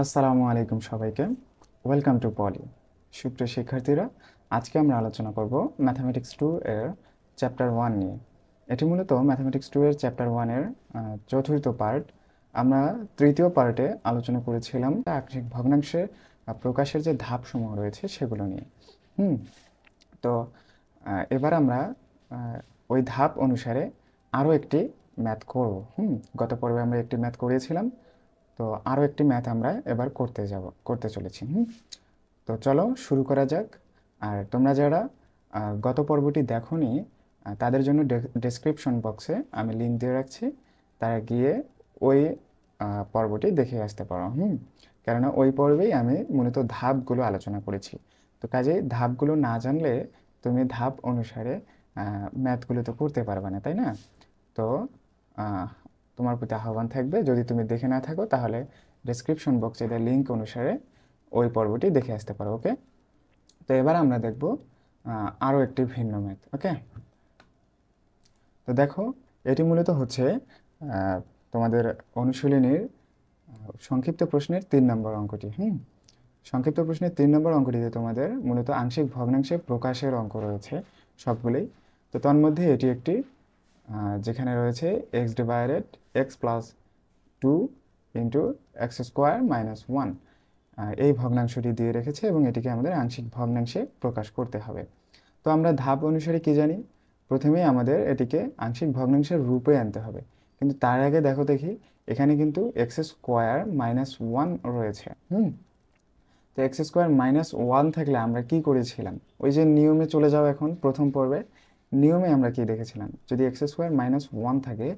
আসসালামু আলাইকুম সবাইকে। ওয়েলকাম টু পলি। সুপ্রিয় শিক্ষার্থীরা, আজকে আমরা আলোচনা করব ম্যাথামেটিক্স 2 এর চ্যাপ্টার 1 নিয়ে। এটি মূলত ম্যাথামেটিক্স 2 এর চ্যাপ্টার 1 এর চতুর্থ পার্ট। আমরা তৃতীয় পার্টে আলোচনা করেছিলাম আংশিক ভগ্নাংশের প্রকাশের যে ধাপসমূহ রয়েছে সেগুলো নিয়ে। হুম তো এবার আমরা ওই ধাপ অনুসারে আরও একটি ম্যাথ করব। গত পর্বে আমরা একটি ম্যাথ করিয়েছিলাম, তো আরও একটি ম্যাথ আমরা এবার করতে চলেছি। তো চলো শুরু করা যাক। আর তোমরা যারা গত পর্বটি দেখোনি, তাদের জন্য ডেসক্রিপশন বক্সে আমি লিঙ্ক দিয়ে রাখছি। তারা গিয়ে ওই পর্বটি দেখে আসতে পারো। কেননা ওই পর্বেই আমি মূলত ধাপগুলো আলোচনা করেছি। তো কাজেই ধাপগুলো না জানলে তুমি ধাপ অনুসারে ম্যাথগুলো তো করতে পারবে না, তাই না? তো আহ, তোমার প্রতি আহ্বান থাকবে, যদি তুমি দেখে না থাকো তাহলে ডেসক্রিপশন বক্সে দেওয়া লিঙ্ক অনুসারে ওই পর্বটি দেখে আসতে পারো। ওকে, তো এবার আমরা দেখব আরও একটি ভিন্ন ম্যাথ। ওকে, তো দেখো, এটি মূলত হচ্ছে তোমাদের অনুশীলনীর সংক্ষিপ্ত প্রশ্নের 3 নম্বর অঙ্কটি। সংক্ষিপ্ত প্রশ্নের 3 নম্বর অঙ্কটিতে তোমাদের মূলত আংশিক ভগ্নাংশে প্রকাশের অঙ্ক রয়েছে সবগুলোই। তো তার মধ্যে এটি একটি যেখানে রয়েছে x divided x plus 2 into x square minus 1, এই ভগ্নাংশটি দিয়ে রেখেছে এবং এটিকে আমাদের আংশিক ভগ্নাংশে প্রকাশ করতে হবে। তো আমরা ধাপ অনুসারে কি জানি, প্রথমেই আমাদের এটিকে আংশিক ভগ্নাংশের রূপে আনতে হবে। কিন্তু তার আগে দেখি এখানে কিন্তু এক্স স্কোয়ার মাইনাস 1 রয়েছে। তো এক্স স্কোয়ার মাইনাস 1 থাকলে আমরা কি করেছিলাম, ওই যে নিয়মে চলে যাও। এখন প্রথম পর্বে নিয়মে আমরা কি দেখেছিলাম, যদি এক্স স্কোয়ার মাইনাস 1 থাকে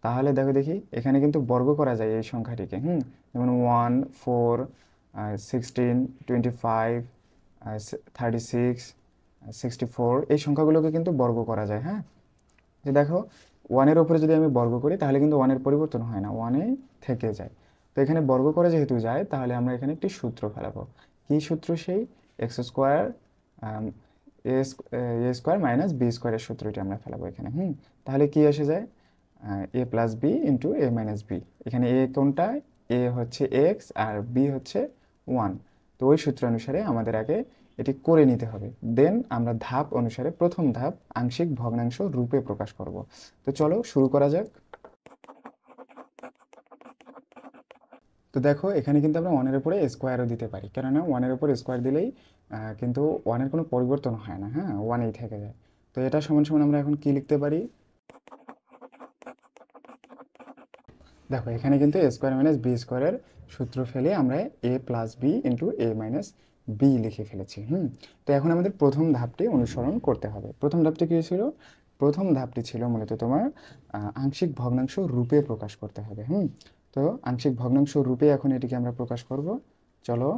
তাহলে দেখি এখানে কিন্তু বর্গ করা যায় এই সংখ্যাটিকে। যেমন 1, 4, 16, 25, 36, 64, এই সংখ্যাগুলোকে কিন্তু বর্গ করা যায়। যে দেখো, 1-এর ওপরে যদি আমি বর্গ করি তাহলে কিন্তু 1-এর পরিবর্তন হয় না, 1-এ থেকে যায়। তো এখানে বর্গ করে যেহেতু যায় তাহলে আমরা এখানে একটি সূত্র ফেলাবো। কি সূত্র? সেই এক্স স্কোয়ার এ স্কোয়ার মাইনাস বি স্কোয়ারের সূত্রটি আমরা ফেলাবো এখানে। তাহলে কি এসে যায়, এ প্লাস বি ইন্টু এ মাইনাস বি। এখানে এ কোনটা, এ হচ্ছে এক্স আর বি হচ্ছে 1। তো ওই সূত্র অনুসারে আমাদের আগে এটি করে নিতে হবে, দেন আমরা ধাপ অনুসারে প্রথম ধাপ আংশিক ভগ্নাংশ রূপে প্রকাশ করব। তো চলো শুরু করা যাক। তো দেখো, এখানে কিন্তু আমরা 1-এর উপরে স্কোয়ারও দিতে পারি, কেননা 1-এর উপরে স্কোয়ার দিলেই কিন্তু 1-এর কোনো পরিবর্তন হয় না। 1-এই থেকে যায়। তো এটা সমান সমান আমরা এখন কি লিখতে পারি, দেখো এখানে কিন্তু এ স্কোয়ার মাইনাস বি স্কোয়ারের সূত্র ফেলে আমরা এ প্লাস বি ইন্টু এ মাইনাস বি লিখে ফেলেছি। তো এখন আমাদের প্রথম ধাপটি অনুসরণ করতে হবে। প্রথম ধাপটি কী ছিল? প্রথম ধাপটি ছিল মূলত তোমার আংশিক ভগ্নাংশ রূপে প্রকাশ করতে হবে। তো আংশিক ভগ্নাংশ রূপে এখন এটিকে আমরা প্রকাশ করব। চলো,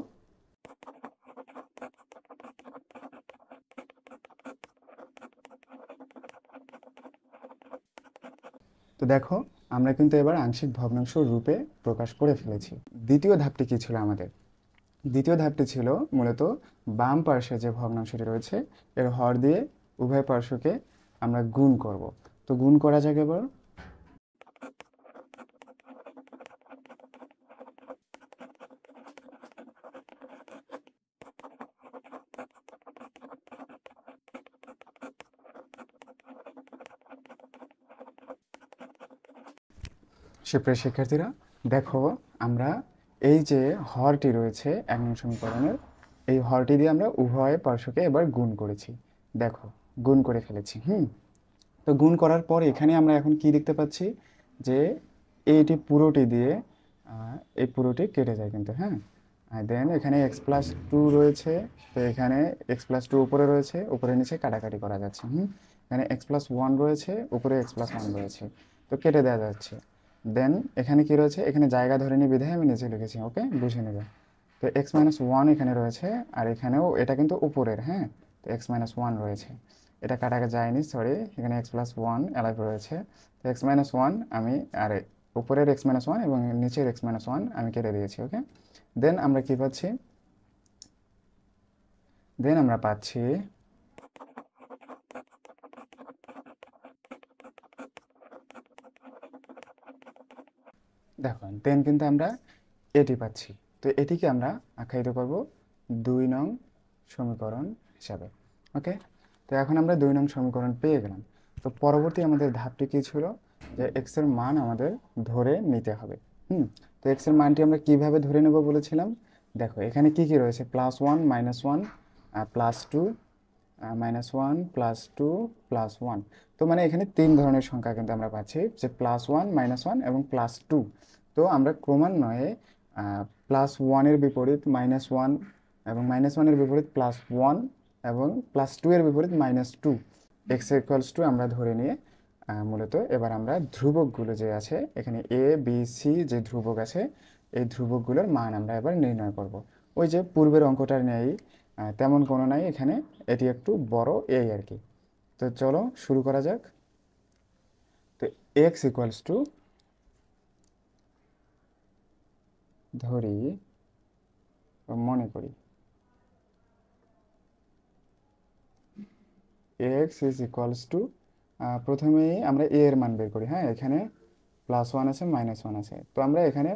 তো দেখো আমরা কিন্তু এবার আংশিক ভগ্নাংশ রূপে প্রকাশ করে ফেলেছি। দ্বিতীয় ধাপটি কী ছিল আমাদের? দ্বিতীয় ধাপটি ছিল মূলত বাম পার্শ্বে যে ভগ্নাংশটি রয়েছে এর হর দিয়ে উভয় পার্শ্বকে আমরা গুণ করব। তো গুণ করা যাক এবার। সুপ্রিয় শিক্ষার্থীরা, দেখো আমরা এই যে হরটি রয়েছে 1 নং সমীকরণের, এই হরটি দিয়ে আমরা উভয় পার্শ্বকে এবার গুণ করেছি। দেখো, গুণ করে ফেলেছি। তো গুণ করার পর এখানে আমরা এখন কি দেখতে পাচ্ছি, যে এইটি পুরোটি দিয়ে এই পুরোটি কেটে যায় কিন্তু। আর দেন এখানে এক্স প্লাস 2 রয়েছে। তো এখানে এক্স প্লাস 2 উপরে রয়েছে, উপরে নিচে কাটাকাটি করা যাচ্ছে। এখানে এক্স প্লাস 1 রয়েছে, উপরে এক্স প্লাস 1 রয়েছে, তো কেটে দেওয়া যাচ্ছে। দেন এখানে কি রয়েছে, এখানে জায়গা ধরে নিয়ে বিধায় আমি নিচে লিখেছি। ওকে, বুঝে নেবে। তো এক্স মাইনাস 1 এখানে রয়েছে, আর এখানেও এটা কিন্তু উপরের। তো এক্স মাইনাস 1 রয়েছে, এটা কাটা যায়নি, সরি। এখানে এক্স প্লাস 1 অ্যালাইভ রয়েছে। তো এক্স মাইনাস 1 আমি, আরে উপরের এক্স মাইনাস 1 এবং নিচের এক্স মাইনাস 1 আমি কেটে দিয়েছি। ওকে, দেন আমরা কি পাচ্ছি, দেন আমরা পাচ্ছি দেখো, দেন কিন্তু আমরা এটি পাচ্ছি। তো এটিকে আমরা আখ্যায়িত করব 2 নং সমীকরণ হিসাবে। ওকে, তো এখন আমরা 2 নং সমীকরণ পেয়ে গেলাম। তো পরবর্তী আমাদের ধাপটি কী ছিল, যে এক্স এর মান আমাদের ধরে নিতে হবে। তো এক্স এর মানটি আমরা কিভাবে ধরে নেব বলেছিলাম, দেখো এখানে কি কি রয়েছে, +1 -1 +2 -1 +2 +1। তো মানে এখানে 3 ধরনের সংখ্যা কিন্তু আমরা পাচ্ছি, যে +1 -1 এবং +2। তো আমরা ক্রমান্বয়ে +1 বিপরীত -1 এবং -1 বিপরীত +1 এবং +2 বিপরীত -2 এক্স ইকুয়ালস টু আমরা ধরে নিয়ে মূলত এবার আমরা ধ্রুবকগুলো যে আছে এখানে এ বি সি যে ধ্রুবক আছে, এই ধ্রুবকগুলোর মান আমরা এবার নির্ণয় করব। ওই যে পূর্বের অঙ্কটার নেই, তেমন কোনো নাই এখানে, এটি একটু বড় এই আর কি। তো চলো শুরু করা যাক। তো এক্স ইকুয়ালস টু, ধরি মনে করি এক্স ইজ ইকুয়ালস টু, প্রথমেই আমরা এ এর মান বের করি। হ্যাঁ, এখানে +1 আছে -1 আছে, তো আমরা এখানে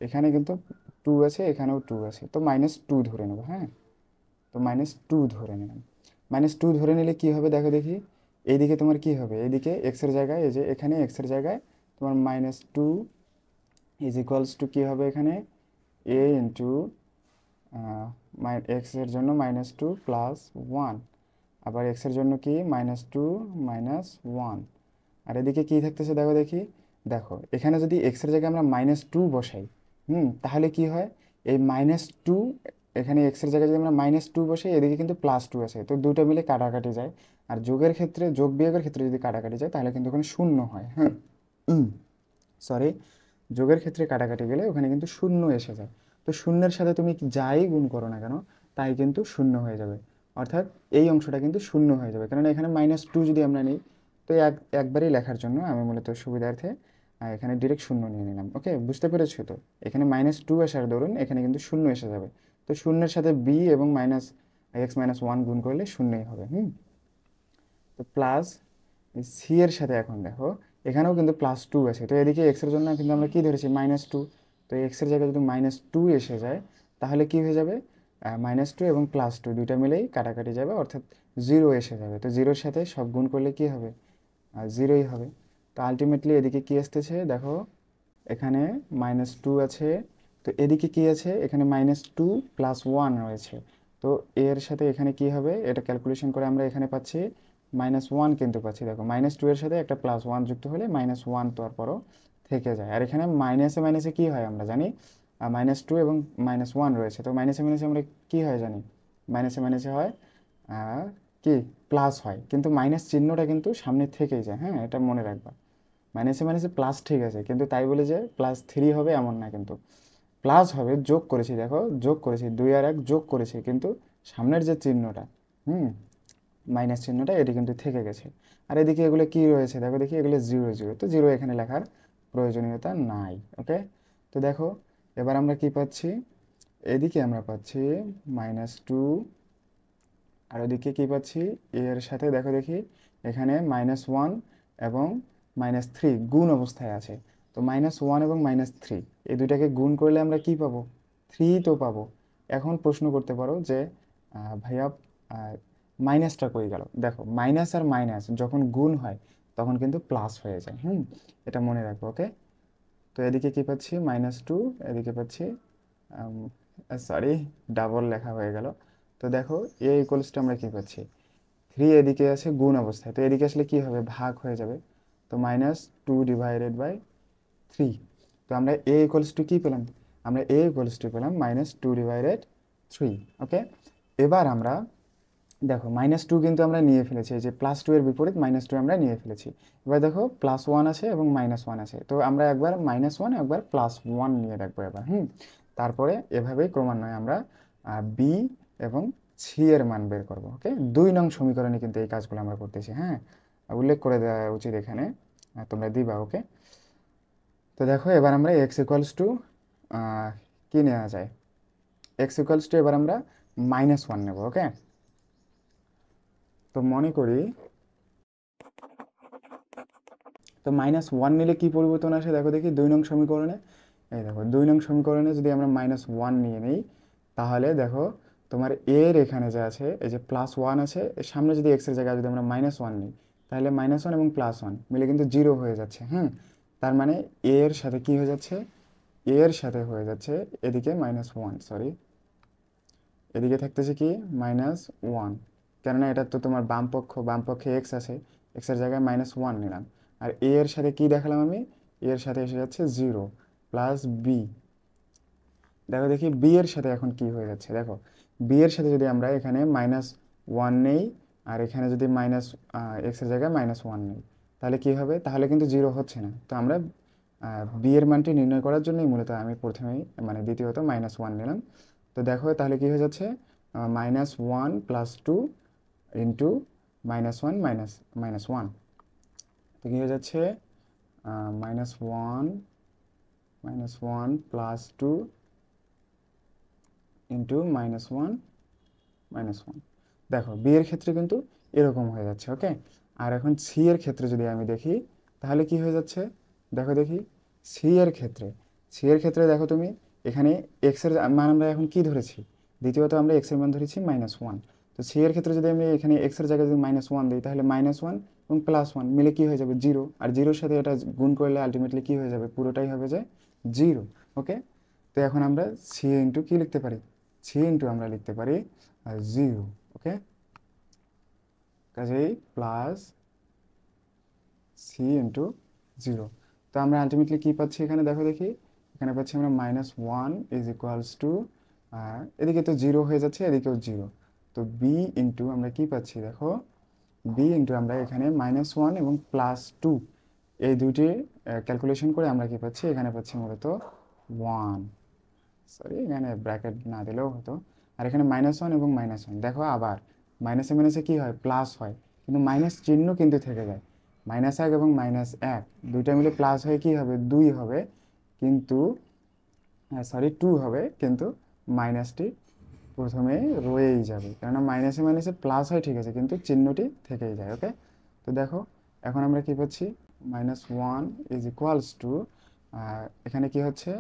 এখানে কিন্তু 2 আছে, এখানেও 2 আছে, তো -2 ধরে নেব। হ্যাঁ, তো -2 ধরে নিলাম। -2 ধরে নিলে কি হবে দেখো দেখি, এইদিকে তোমার কি হবে, এইদিকে এক্সের জায়গায়, এই যে এখানে এক্সের জায়গায় তোমার -2 ইজ ইকুয়ালস টু কী হবে, এখানে এ ইন্টু এক্সের জন্য -2 +1, আবার এক্সের জন্য কি -2 -1, আর এদিকে কি থাকতেছে দেখো দেখি। দেখো এখানে যদি এক্সের জায়গায় আমরা -2 বসাই, তাহলে কি হয়, এই -2 এখানে এক্সের জায়গায় যদি আমরা -2 বসাই, এদিকে কিন্তু +2 আছে, তো দুটো মিলে কাটাকাটি যায়। আর যোগের ক্ষেত্রে, যোগ বিয়োগের ক্ষেত্রে যদি কাটাকাটি যায় তাহলে কিন্তু ওখানে শূন্য হয়। হ্যাঁ, সরি, যোগের ক্ষেত্রে কাটাকাটি গেলে ওখানে কিন্তু শূন্য এসে যায়। তো শূন্যের সাথে তুমি যাই গুণ করো না কেন, তাই কিন্তু শূন্য হয়ে যাবে, অর্থাৎ এই অংশটা কিন্তু শূন্য হয়ে যাবে। কারণ এখানে -2 যদি আমরা নিই, তো একবারই লেখার জন্য আমি মূলত সুবিধার্থে এখানে ডিরেক্ট শূন্য নিয়ে নিলাম। ওকে, বুঝতে পেরেছো? তো এখানে -2 আসার দরুন এখানে কিন্তু শূন্য এসে যাবে। তো শূন্যের সাথে বি এবং -1 গুণ করলে শূন্যই হবে। তো প্লাস সি এর সাথে এখন দেখো এখানেও কিন্তু +2 আছে, তো এদিকে এক্সের জন্য কিন্তু আমরা কি ধরেছি, -2। তো এক্সের জায়গায় যদি -2 এসে যায় তাহলে কি হয়ে যাবে, -2 এবং +2 দুইটা মিলেই কাটাকাটি যাবে, অর্থাৎ 0 এসে যাবে। তো 0-র সাথে সব গুণ করলে কি হবে, 0ই হবে। তো আলটিমেটলি এদিকে কি আসতেছে দেখো, এখানে -2 আছে, তো এদিকে কি আছে, এখানে -2 +1 রয়েছে। তো এর সাথে এখানে কি হবে, এটা ক্যালকুলেশন করে আমরা এখানে পাচ্ছি -1 কিন্তু পাচ্ছি। দেখো -2 এর সাথে একটা +1 যুক্ত হলে -1 তারপরও থেকে যায়। আর এখানে মাইনাসে মাইনাসে কি হয় আমরা জানি, -2 এবং -1 রয়েছে, তো মাইনাসে মাইনাসে আমরা কি হয় জানি, মাইনাসে মাইনাসে হয় কি প্লাস হয়, কিন্তু মাইনাস চিহ্নটা কিন্তু সামনে থেকেই যায়। হ্যাঁ, এটা মনে রাখবা, মাইনাসে মাইনাসে প্লাস ঠিক আছে, কিন্তু তাই বলে যে +3 হবে এমন না, কিন্তু প্লাস হবে, যোগ করেছি, দেখো যোগ করেছি, 2 আর 1 যোগ করেছি, কিন্তু সামনের যে চিহ্নটা, মাইনাস চিহ্নটা, এটি কিন্তু থেকে গেছে। আর এদিকে এগুলো কি রয়েছে দেখো দেখি, এগুলো 0 0, তো 0 এখানে লেখার প্রয়োজনীয়তা নাই। ওকে, তো দেখো এবার আমরা কি পাচ্ছি, এদিকে আমরা পাচ্ছি -2, আর ওদিকে কি পাচ্ছি, এর সাথে দেখো দেখি এখানে -1 এবং -3 গুণ অবস্থায় আছে। তো -1 এবং -3 এই দুইটাকে গুণ করলে আমরা কি পাবো, 3 তো পাবো। এখন প্রশ্ন করতে পারো যে ভাইয়া মাইনাসটা কই গেল। দেখো মাইনাস আর মাইনাস যখন গুণ হয় তখন কিন্তু প্লাস হয়ে যায়। এটা মনে রাখবো। ওকে, তো এদিকে কি পাচ্ছি, -2, এদিকে পাচ্ছি, সরি, ডাবল লেখা হয়ে গেল। তো দেখো এ ইকুয়ালস টু আমরা কি পাচ্ছি, 3 এদিকে আছে গুণ অবস্থায়, তো এদিকে আসলে কি হবে, ভাগ হয়ে যাবে। তো -2/3। তো আমরা এ ইকুয়ালস টু কি পেলাম, আমরা এ ইকুয়ালস টু পেলাম -2/3। ওকে, এবার আমরা দেখো -2 কিন্তু আমরা নিয়ে ফেলেছি, এই যে +2 এর বিপরীত -2 আমরা নিয়ে ফেলেছি। এবার দেখো +1 আছে এবং -1 আছে, তো আমরা একবার -1 একবার +1 নিয়ে রাখবো এবার। তারপরে এভাবেই ক্রমান্বয়ে আমরা বি এবং সি এর মান বের করবো। ওকে, 2 নং সমীকরণে কিন্তু এই কাজগুলো আমরা করতেছি। হ্যাঁ, উল্লেখ করে দেওয়া উচিত এখানে, তোমরা দিবা। ওকে, তো দেখো এবার আমরা এক্স ইকুয়ালস টু কি নেওয়া যায়, এক্স ইকুয়ালস টু এবার আমরা -1 নেব। ওকে, তো মনে করি, তো -1 নিলে কি পরিবর্তন আসে দেখো দেখি 2 নং সমীকরণে, এই দেখো 2 নং সমীকরণে যদি আমরা -1 নিয়ে নিই, তাহলে দেখো তোমার এর এখানে যে আছে এই যে +1 আছে, এর সামনে যদি x এর জায়গায় যদি আমরা -1 নিই, তাহলে -1 এবং +1 মিলে কিন্তু 0 হয়ে যাচ্ছে। হ্যাঁ, তার মানে a এর সাথে কি হয়ে যাচ্ছে, a এর সাথে হয়ে যাচ্ছে এদিকে -1, সরি, এদিকে থাকতেছে কি -1, কেননা এটা তো তোমার বাম পক্ষে x আছে, x এর জায়গায় -1 নিলাম। আর a এর সাথে কি দেখালাম আমি, a এর সাথে এসে যাচ্ছে 0 প্লাস b। দেখো দেখি b এর সাথে এখন কি হয়ে যাচ্ছে, দেখো b এর সাথে যদি আমরা এখানে -1 নেই, আর এখানে যদি x এর জায়গায় -1 নেই, তাহলে কি হবে, তাহলে কিন্তু 0 হচ্ছে না। তো আমরা b এর মানটি নির্ণয় করার জন্যই মূলত আমি প্রথমেই মানে দ্বিতীয়ত -1 নিলাম। তো দেখো তাহলে কি হয়ে যাচ্ছে, -1 + 2 ইন্টু -1 -1, তো কি হয়ে যাচ্ছে, -1 + 2 ইন্টু -1 -1। দেখো বি এর ক্ষেত্রে কিন্তু এরকম হয়ে যাচ্ছে। ওকে, আর এখন সি এর ক্ষেত্রে যদি আমি দেখি, তাহলে কি হয়ে যাচ্ছে, দেখো দেখি সি এর ক্ষেত্রে দেখো তুমি এখানে এক্স এর মান আমরা এখন কি ধরেছি, দ্বিতীয়ত আমরা এক্স এর মান ধরেছি -1। তো সি এর ক্ষেত্রে যদি আমি এখানে এক্স এর জায়গায় যদি -1 দিই, তাহলে -1 এবং +1 মিলে কি হয়ে যাবে, 0। আর জিরোর সাথে এটা গুণ করলে আলটিমেটলি কি হয়ে যাবে, পুরোটাই হবে যে 0। ওকে, তো এখন আমরা সি ইন্টু কি লিখতে পারি, সি ইন্টু আমরা লিখতে পারি 0। ওকে, কাজেই প্লাস সি ইন্টু 0। তো আমরা আলটিমেটলি কি পাচ্ছি এখানে, দেখো দেখি, এখানে পাচ্ছি আমরা -1 = এদিকে তো 0 হয়ে যাচ্ছে, এদিকেও 0। তো বি ইন্টু আমরা কি পাচ্ছি, দেখো বি ইন্টু আমরা এখানে -1 এবং +2 এই দুইটি ক্যালকুলেশন করে আমরা কি পাচ্ছি, এখানে পাচ্ছি মূলত 1, সরি এখানে ব্র্যাকেট না দিলেও হতো। আর এখানে -1 এবং -1, দেখো আবার মাইনাসে মাইনাসে কি হয়, প্লাস হয়, কিন্তু মাইনাস চিহ্ন কিন্তু থেকে যায়। -1 এবং -1 দুইটা মিলে প্লাস হয়ে কি হবে, 2 হবে, কিন্তু সরি 2 হবে, কিন্তু মাইনাসটি প্রথমে রয়েই যাবে, কেননা মাইনাসে মাইনাসে প্লাস হয় ঠিক আছে, কিন্তু চিহ্নটি থেকেই যায়। ওকে, তো দেখো এখন আমরা কি পাচ্ছি, -1 = এখানে কি হচ্ছে,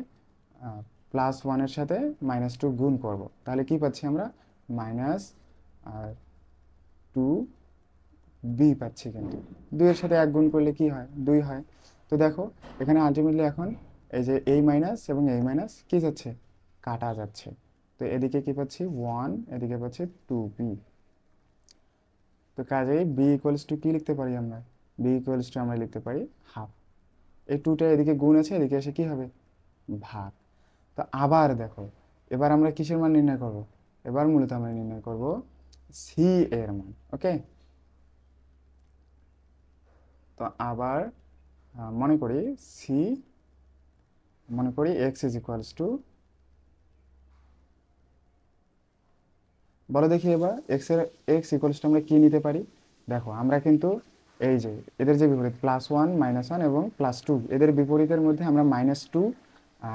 +1 এর সাথে -2 গুণ করব, তাহলে কি পাচ্ছি আমরা, -2b পাচ্ছি, কিন্তু 2 এর সাথে 1 গুণ করলে কি হয়, 2 হয়। তো দেখো এখানে আলটিমেটলি এখন এই যে এই মাইনাস এবং এই মাইনাস কি যাচ্ছে, কাটা যাচ্ছে। তো এদিকে কি পাচ্ছি 1, এদিকে পাচ্ছি 2b। তো কাজেই b = কি লিখতে পারি আমরা, b = আমরা লিখতে পারি হাফ। এই 2টা এদিকে গুণ আছে, এদিকে এসে কি হবে, ভাগ। তো আবার দেখো এবার আমরা কিসের মান নির্ণয় করব, এবার মূলত আমরা নির্ণয় করব সি এর মান। ওকে, তো আবার মনে করি x = বলো দেখি এবার x = আমরা কি নিতে পারি। দেখো আমরা কিন্তু এই যে এদের যে বিপরীত +1 -1 এবং +2, এদের বিপরীতের মধ্যে আমরা -2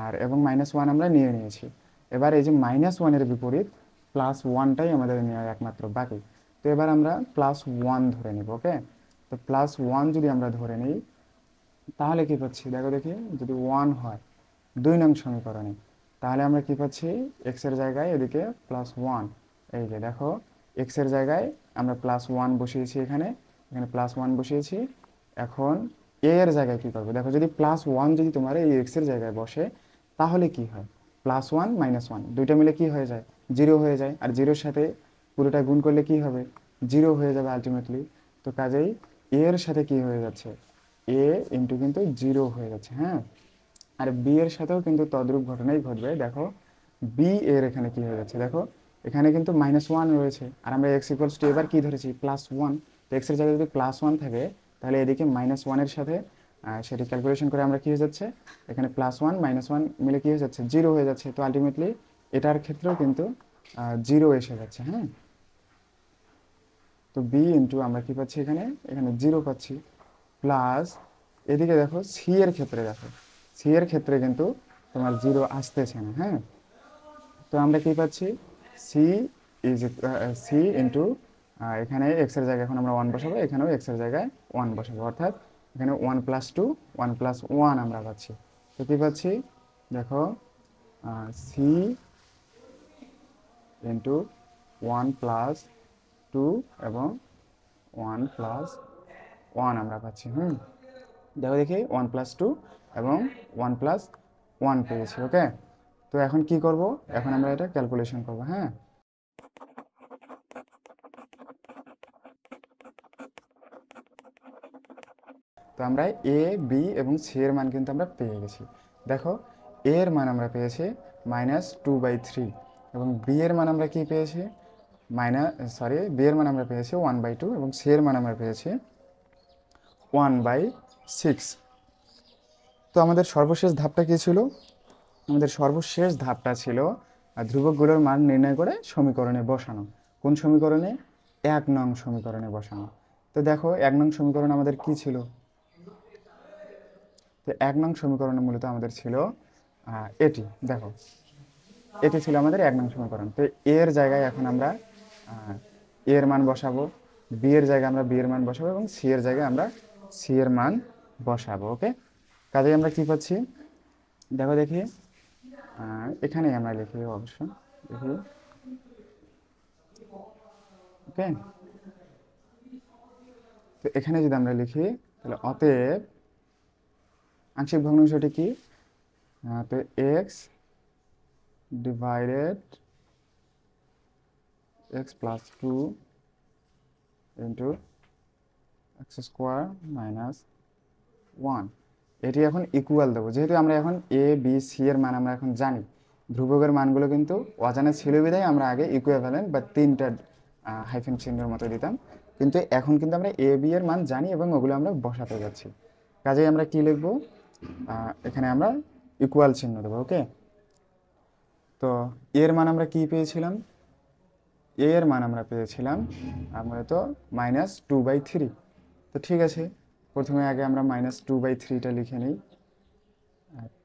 আর এবং -1 আমরা নিয়ে নিয়েছি। এবার এই যে -1 এর বিপরীত +1টাই আমাদের নেওয়া একমাত্র বাকি। তো এবার আমরা +1 ধরে নিব। ওকে, তো +1 যদি আমরা ধরে নিই, তাহলে কি পাচ্ছি, দেখো দেখি, যদি 1 হয় 2 নং সমীকরণে, তাহলে আমরা কি পাচ্ছি, x এর জায়গায় এদিকে +1, এই যে দেখো x এর জায়গায় আমরা +1 বসিয়েছি, এখানে এখানে +1 বসিয়েছি। এখন a এর জায়গায় কি করবো, দেখো যদি +1 যদি তোমার এই x এর জায়গায় বসে, তাহলে কি হয়, +1 -1 দুইটা মিলে কি হয়ে যায়, 0 হয়ে যায়। আর জিরোর সাথে পুরোটা গুণ করলে কি হবে, 0 হয়ে যাবে আলটিমেটলি। তো কাজেই a এর সাথে কি হয়ে যাচ্ছে, a ইন্টু কিন্তু 0 হয়ে যাচ্ছে। হ্যাঁ, আর বি এর সাথেও কিন্তু তদ্রূপ ঘটনাই ঘটবে। দেখো বি এর এখানে কি হয়ে যাচ্ছে, দেখো এখানে কিন্তু -1 রয়েছে, আর আমরা x = এবার কি ধরেছি, +1। তো x এর জায়গায় যদি +1 থাকে, তাহলে এদিকে -1 এর সাথে সেটি ক্যালকুলেশন করে আমরা কি হয়ে যাচ্ছে, এখানে +1 -1 মিলে কি হয়ে যাচ্ছে, 0 হয়ে যাচ্ছে। তো আলটিমেটলি এটার ক্ষেত্রেও কিন্তু 0 এসে যাচ্ছে। হ্যাঁ, তো বি ইন্টু আমরা কি পাচ্ছি, এখানে এখানে 0 পাচ্ছি, প্লাস এদিকে দেখো সি এর ক্ষেত্রে কিন্তু তোমার 0 আসতেছে না। হ্যাঁ, তো আমরা কি পাচ্ছি, সি সি ইন্টু এখানে x এর জায়গায় এখন আমরা 1 বসাবো, এখানেও x এর জায়গায় 1 বসাবো, অর্থাৎ এখানে 1 + 2 1 + 1 আমরা পাচ্ছি। তো কি পাচ্ছি, দেখো সি ইন্টু 1+2 এবং 1+1 আমরা পাচ্ছি। দেখো দেখি 1+2 এবং 1+1 পেয়েছি। ওকে, তো এখন কি করব, এখন আমরা এটা ক্যালকুলেশন করব। হ্যাঁ, তো আমরা এ বি এবং সি এর মান কিন্তু আমরা পেয়ে গেছি। দেখো এ এর মান আমরা পেয়েছি -2/3 এবং বি এর মান আমরা কি পেয়েছি বি এর মান আমরা পেয়েছি 1/2 এবং সি এর মান আমরা পেয়েছি 1/6। তো আমাদের সর্বশেষ ধাপটা কি ছিল? আমাদের সর্বশেষ ধাপটা ছিল ধ্রুবকগুলোর মান নির্ণয় করে সমীকরণে বসানো। কোন সমীকরণে? 1 নং সমীকরণে বসানো। তো দেখো 1 নং সমীকরণ আমাদের কি ছিল? তো 1 নং সমীকরণে মূলত আমাদের ছিল এটি। দেখো এটি ছিল আমাদের 1 নং সমীকরণ। তো এর জায়গায় এখন আমরা এর মান বসাবো, বি এর জায়গায় আমরা বি এর মান বসাবো এবং সি এর জায়গায় আমরা সি এর মান বসাবো। ওকে, কাজে আমরা কি পাচ্ছি দেখো দেখি, এখানেই আমরা লিখি অবশ্য, দেখি। ওকে, তো এখানে যদি আমরা লিখি তাহলে অতএব আংশিক ভগ্নাংশটি কি? তো x divided x+2 into x² - 1। এটি এখন ইকুয়াল দেবো, যেহেতু আমরা এখন এ বি সি এর মান আমরা এখন জানি। ধ্রুবকের মানগুলো কিন্তু অজানা ছিল বিধায় আমরা আগে ইকুইভ্যালেন্ট বা 3টা হাইফেন চিহ্নের মতো দিতাম, কিন্তু এখন কিন্তু আমরা এ বি এর মান জানি এবং ওগুলো আমরা বসাতে যাচ্ছি। কাজেই আমরা কি লিখবো, এখানে আমরা ইকুয়াল চিহ্ন দেবো। ওকে, তো এর মান আমরা কি পেয়েছিলাম? এর মান আমরা পেয়েছিলাম তো -2/3। তো ঠিক আছে, প্রথমে আগে আমরা -2/3টা লিখে নিই।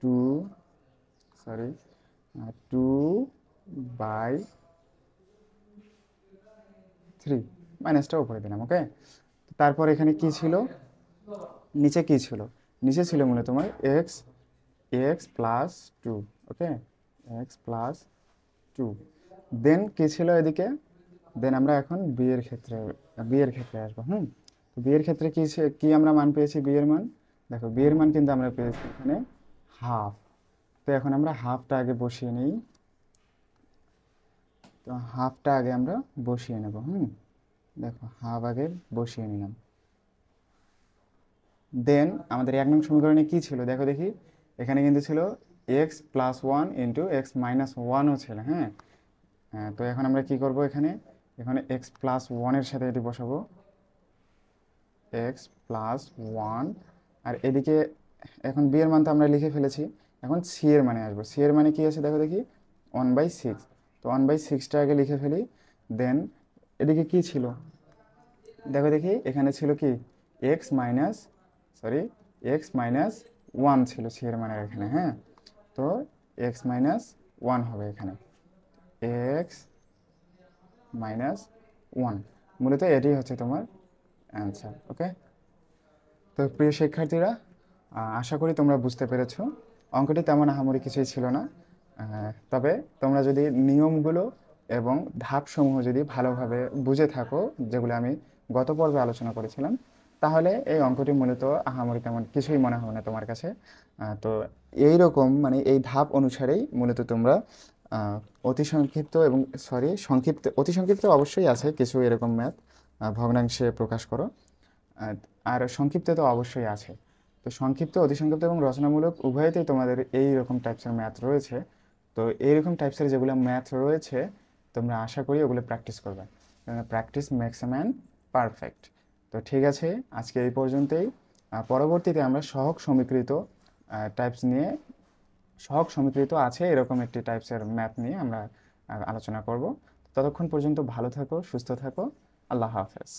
2/3 মাইনাসটা উপরে দিলাম। ওকে, তারপর এখানে কি ছিল? নিচে কি ছিল? নিচে ছিল মূলত তোমার x+2। ওকে, x+2, দেন কি ছিল এদিকে? দেন আমরা এখন বি এর ক্ষেত্রে আসবো। তো বি এর ক্ষেত্রে কি আমরা মান পেয়েছি? বি এর মান, দেখো বি এর মান কিন্তু আমরা পেয়েছি এখানে হাফ। তো এখন আমরা হাফটা আগে বসিয়ে নিই। তো হাফটা আগে আমরা বসিয়ে নেব। দেখো হাফ আগে বসিয়ে নিলাম। দেন আমাদের 1 নং সমীকরণে কি ছিল? দেখো দেখি, এখানে কিন্তু ছিল x+1 ইন্টু x-1ও ছিল। তো এখন আমরা কি করব, এখানে x+1 এর সাথে এটি বসাবো, x+1। আর এদিকে এখন বি এর মান তো আমরা লিখে ফেলেছি, এখন সি এর মানে আসবো। সি এর মানে কি আছে দেখো দেখি, 1/6। তো 1/6টা আগে লিখে ফেলি। দেন এদিকে কি ছিল দেখো দেখি, এখানে ছিল কি x-1 ছিল সি এর মানে এখানে। তো x-1 হবে এখানে, x-1। মূলত এটি হচ্ছে তোমার অ্যান্সার। ওকে, তো প্রিয় শিক্ষার্থীরা, আশা করি তোমরা বুঝতে পেরেছো। অঙ্কটি তেমন আহামরি কিছুই ছিল না, তবে তোমরা যদি নিয়মগুলো এবং ধাপসমূহ যদি ভালোভাবে বুঝে থাকো, যেগুলো আমি গত পর্বে আলোচনা করেছিলাম, তাহলে এই অঙ্কটি মূলত আহামরি তেমন কিছুই মনে হবে না তোমার কাছে। তো এই রকম মানে এই ধাপ অনুসারেই মূলত তোমরা অতি সংক্ষিপ্ত এবং অতি সংক্ষিপ্ত অবশ্যই আছে কিছু এরকম ম্যাথ ভগ্নাংশে প্রকাশ করো, আর সংক্ষিপ্ত তো অবশ্যই আছে। তো সংক্ষিপ্ত, অতি সংক্ষিপ্ত এবং রচনামূলক উভয়তেই তোমাদের এই রকম টাইপসের ম্যাথ রয়েছে। তো এইরকম টাইপসের যেগুলো ম্যাথ রয়েছে, তোমরা আশা করি ওগুলো প্র্যাকটিস করবে, practice makes a man perfect. তো ঠিক আছে, আজকে এই পর্যন্তই। পরবর্তীতে আমরা সহগ সমীকৃত টাইপস নিয়ে, সহগ সমীকৃত আছে এরকম একটি টাইপসের ম্যাথ নিয়ে আমরা আলোচনা করব। ততক্ষণ পর্যন্ত ভালো থাকো, সুস্থ থাকো। আল্লাহ হাফেজ।